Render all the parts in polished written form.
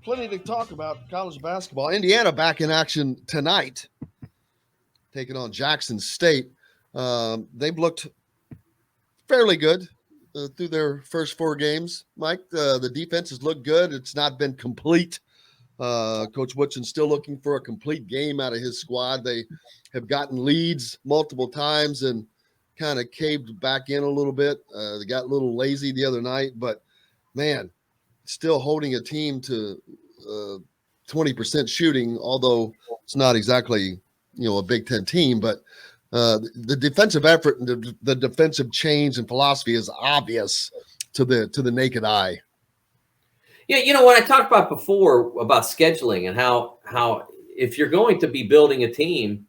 plenty to talk about college basketball. Indiana back in action tonight, taking on Jackson State. They've looked fairly good through their first 4 games. Mike, the defense has looked good. It's not been complete. Coach Woodson's still looking for a complete game out of his squad. They have gotten leads multiple times and kind of caved back in a little bit. They got a little lazy the other night, but man, still holding a team to 20% shooting, although it's not exactly, a Big Ten team, but the defensive effort and the defensive change and philosophy is obvious to the naked eye. Yeah, what I talked about before about scheduling and how if you're going to be building a team,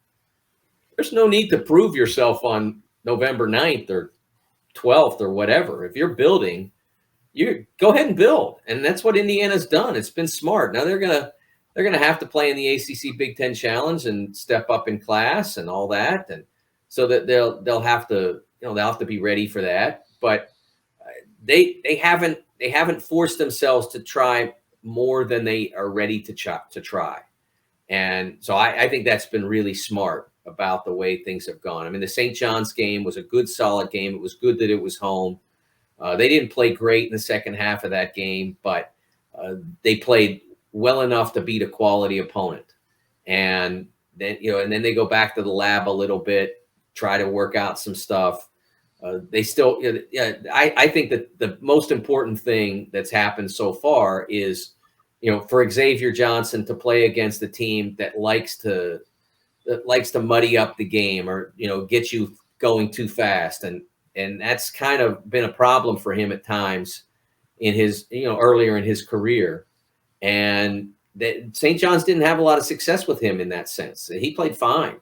there's no need to prove yourself on November 9th or 12th or whatever. If you're building, you go ahead and build. And that's what Indiana's done. It's been smart. Now they're gonna have to play in the ACC Big Ten Challenge and step up in class and all that, and so that they'll have to be ready for that. But they haven't forced themselves to try more than they are ready to try. And so I think that's been really smart about the way things have gone. I mean, the St. John's game was a good, solid game. It was good that it was home. They didn't play great in the second half of that game, but they played well enough to beat a quality opponent. And then, and then they go back to the lab a little bit, try to work out some stuff. They still, I think that the most important thing that's happened so far is, for Xavier Johnson to play against a team that likes to muddy up the game or, get you going too fast. And that's kind of been a problem for him at times in his, earlier in his career. And St. John's didn't have a lot of success with him in that sense. He played fine.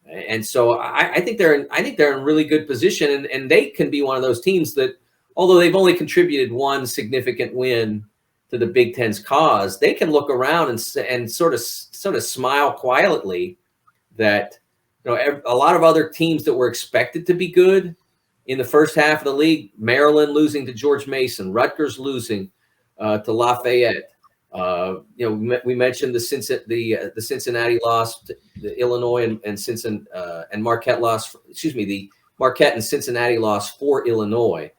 And so I think they're in really good position, and they can be one of those teams that, although they've only contributed one significant win to the Big Ten's cause, they can look around and sort of smile quietly that a lot of other teams that were expected to be good in the first half of the league, Maryland losing to George Mason, Rutgers losing to Lafayette. We mentioned the Cincinnati loss, the Illinois and Marquette loss. The Marquette and Cincinnati loss for Illinois.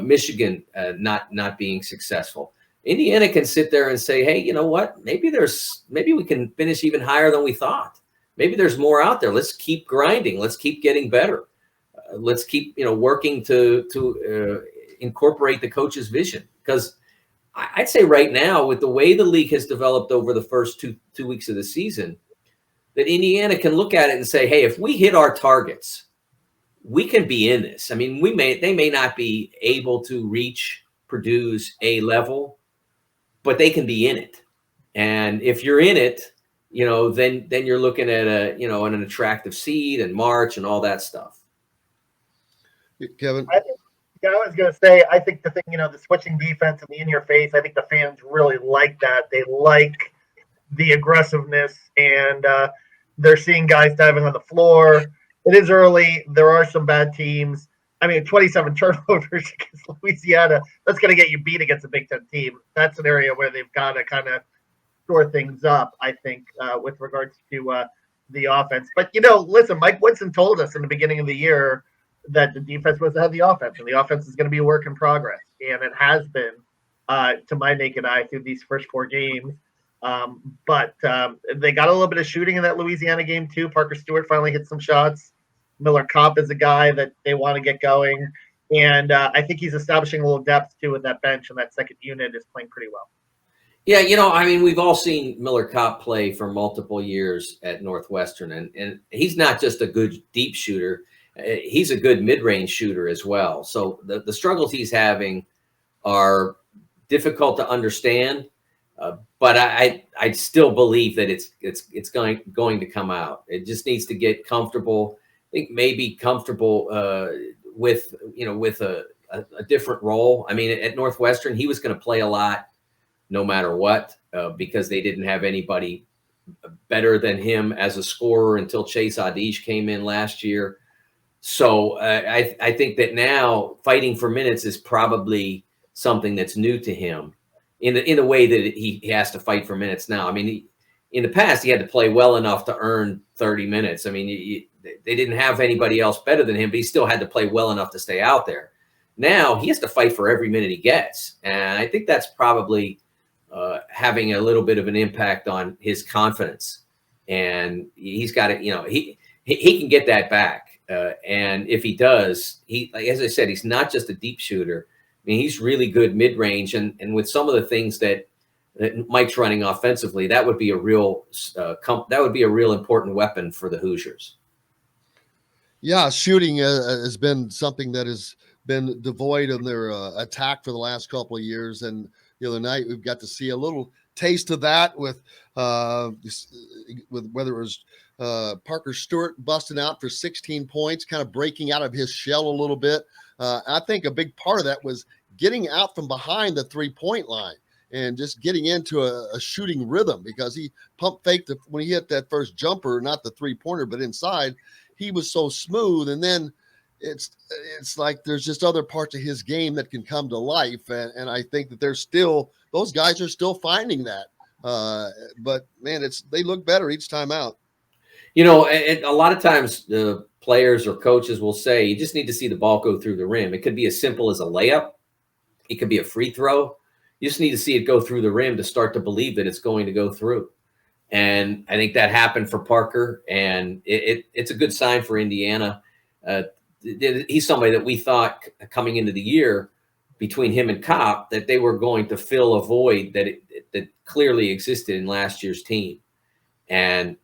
Michigan not being successful. Indiana can sit there and say, hey, you know what? Maybe we can finish even higher than we thought. Maybe there's more out there. Let's keep grinding. Let's keep getting better. Let's keep working to incorporate the coach's vision, because I'd say right now, with the way the league has developed over the first two weeks of the season, that Indiana can look at it and say, hey, if we hit our targets, we can be in this. I mean, they may not be able to reach Purdue's A level, but they can be in it. And if you're in it, then you're looking at an attractive seed and March and all that stuff. Kevin? I was going to say, I think the thing, the switching defense and the in-your-face, I think the fans really like that. They like the aggressiveness, and they're seeing guys diving on the floor. It is early. There are some bad teams. I mean, 27 turnovers against Louisiana, that's going to get you beat against a Big Ten team. That's an area where they've got to kind of shore things up, I think, with regards to the offense. But, listen, Mike Woodson told us in the beginning of the year that the defense was ahead of the offense, and the offense is going to be a work in progress. And it has been, to my naked eye, through these first 4 games. But they got a little bit of shooting in that Louisiana game, too. Parker Stewart finally hit some shots. Miller Kopp is a guy that they want to get going. And I think he's establishing a little depth, too, with that bench, and that second unit is playing pretty well. Yeah, we've all seen Miller Kopp play for multiple years at Northwestern, and he's not just a good deep shooter. He's a good mid-range shooter as well. So the struggles he's having are difficult to understand, but I still believe that it's going to come out. It just needs to get comfortable. I think maybe comfortable with a different role. I mean, at Northwestern, he was going to play a lot no matter what, because they didn't have anybody better than him as a scorer until Chase Adish came in last year. So I think that now fighting for minutes is probably something that's new to him. in the way that he has to fight for minutes now. I mean, in the past, he had to play well enough to earn 30 minutes. I mean, they didn't have anybody else better than him, but he still had to play well enough to stay out there. Now he has to fight for every minute he gets. And I think that's probably having a little bit of an impact on his confidence. And he's got to, he can get that back. And if he does, as I said, he's not just a deep shooter. I mean, he's really good mid-range. And with some of the things that Mike's running offensively, that would be a real important weapon for the Hoosiers. Yeah, shooting has been something that has been devoid of their attack for the last couple of years, and the other night we've got to see a little taste of that with whether it was Parker Stewart busting out for 16 points, kind of breaking out of his shell a little bit. I think a big part of that was getting out from behind the 3-point line and just getting into a shooting rhythm, because he pump faked when he hit that first jumper, not the 3-pointer, but inside. He was so smooth, and then it's like there's just other parts of his game that can come to life, and I think that those guys are still finding that. But man, they look better each time out. A lot of times the players or coaches will say you just need to see the ball go through the rim. It could be as simple as a layup. It could be a free throw. You just need to see it go through the rim to start to believe that it's going to go through. And I think that happened for Parker, and it's a good sign for Indiana. He's somebody that we thought coming into the year, between him and Kopp, that they were going to fill a void that clearly existed in last year's team. And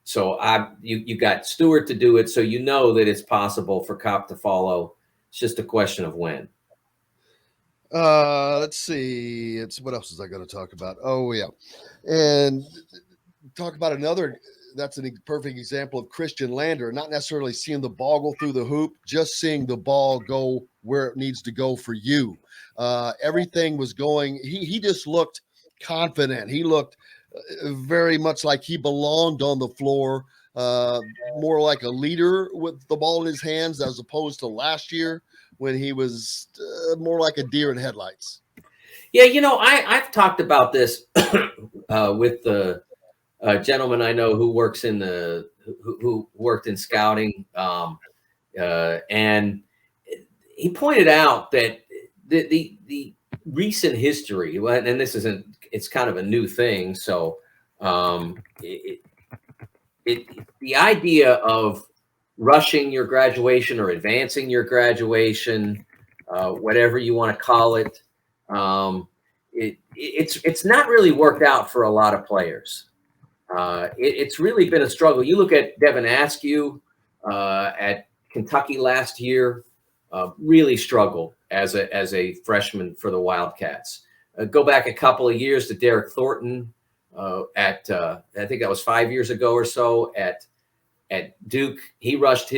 so you got Stewart to do it, so you know that it's possible for Kopp to follow. It's just a question of when. Let's see. What else was I going to talk about? Oh yeah, and talk about another. That's a perfect example of Christian Lander, not necessarily seeing the ball go through the hoop, just seeing the ball go where it needs to go for you. Everything was going. He just looked confident. He looked very much like he belonged on the floor, more like a leader with the ball in his hands, as opposed to last year when he was more like a deer in headlights. Yeah, I've talked about this with the gentleman I know who works who worked in scouting, and he pointed out that the recent history, and this it's kind of a new thing. So the idea of rushing your graduation or advancing your graduation, whatever you want to call it, it's not really worked out for a lot of players. It's really been a struggle. You look at Devin Askew at Kentucky last year, really struggled as a freshman for the Wildcats. Go back a couple of years to Derek Thornton I think that was 5 years ago or so at Duke. He rushed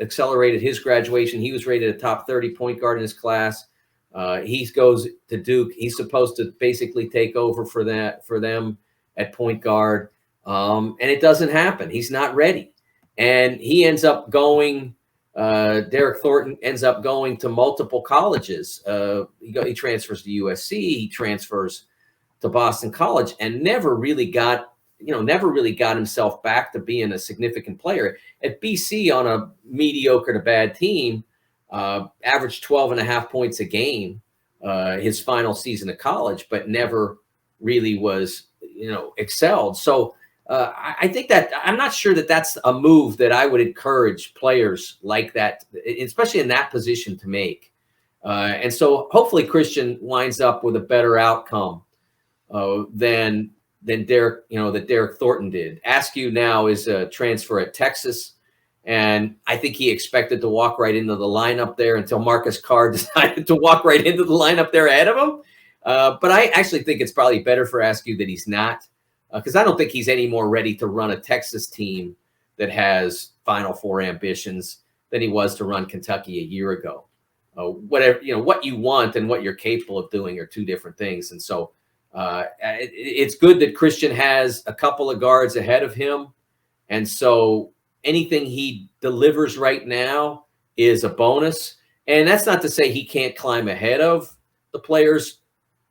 accelerated his graduation. He was rated a top 30 point guard in his class. He goes to Duke. He's supposed to basically take over for them at point guard. And it doesn't happen. He's not ready. And he ends up going, Derek Thornton ends up going to multiple colleges. He transfers to USC, he transfers to Boston College, and never really got himself back to being a significant player. At BC, on a mediocre to bad team, averaged 12.5 points a game his final season of college, but never really was, excelled. So I think that I'm not sure that that's a move that I would encourage players like that, especially in that position, to make. And so hopefully Christian winds up with a better outcome than Derek, that Derek Thornton did. Askew now is a transfer at Texas, and I think he expected to walk right into the lineup there until Marcus Carr decided to walk right into the lineup there ahead of him. But I actually think it's probably better for Askew that he's not, because I don't think he's any more ready to run a Texas team that has Final Four ambitions than he was to run Kentucky a year ago. Whatever, what you want and what you're capable of doing are two different things. And so it's good that Christian has a couple of guards ahead of him. And so anything he delivers right now is a bonus. And that's not to say he can't climb ahead of the players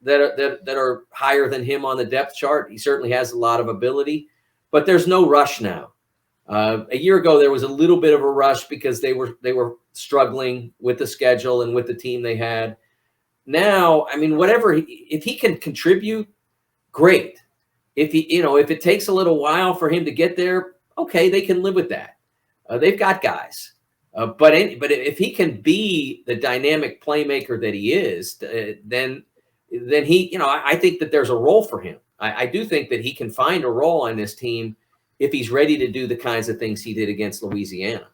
that are higher than him on the depth chart. He certainly has a lot of ability, but there's no rush now. A year ago, there was a little bit of a rush because they were struggling with the schedule and with the team they had. Now, I mean, if he can contribute, great. If it takes a little while for him to get there, okay, they can live with that. They've got guys. But if he can be the dynamic playmaker that he is, then he, I think that there's a role for him. I do think that he can find a role on this team if he's ready to do the kinds of things he did against Louisiana.